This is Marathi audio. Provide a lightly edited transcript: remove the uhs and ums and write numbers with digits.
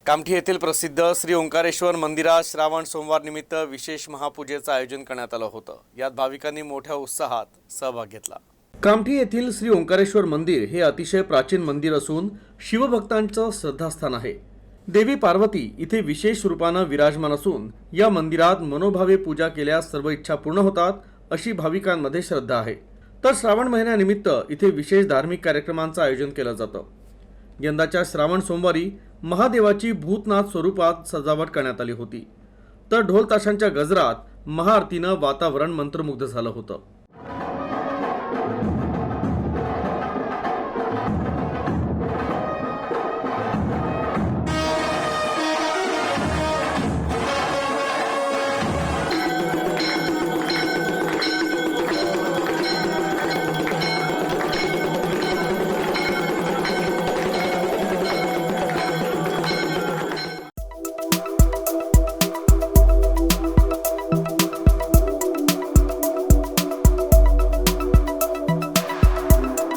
कामठी येथील प्रसिद्ध श्री ओंकारेश्वर मंदिरात श्रावण सोमवार निमित्त विशेष महापूजेचं आयोजन करण्यात आलं होतं। यात भाविकांनी मोठ्या उत्साहात सहभाग घेतला। कामठी येथील श्री ओंकारेश्वर मंदिर हे अतिशय प्राचीन मंदिर असून शिवभक्तांचं श्रद्धास्थान आहे। देवी पार्वती इथे विशेष रूपाने विराजमान असून या मंदिरात मनोभावे पूजा केल्यास सर्व इच्छा पूर्ण होतात अशी भाविकांमध्ये श्रद्धा आहे। तर श्रावण महिन्यानिमित्त इथे विशेष धार्मिक कार्यक्रमांचं आयोजन केलं जातं। यंदाच्या श्रावण सोमवारी महादेवाची भूतनाथ स्वरूपात सजावट करण्यात आली होती। तर ढोल ताशांच्या गजरात महाआरतीनं वातावरण मंत्रमुग्ध झालं होतं।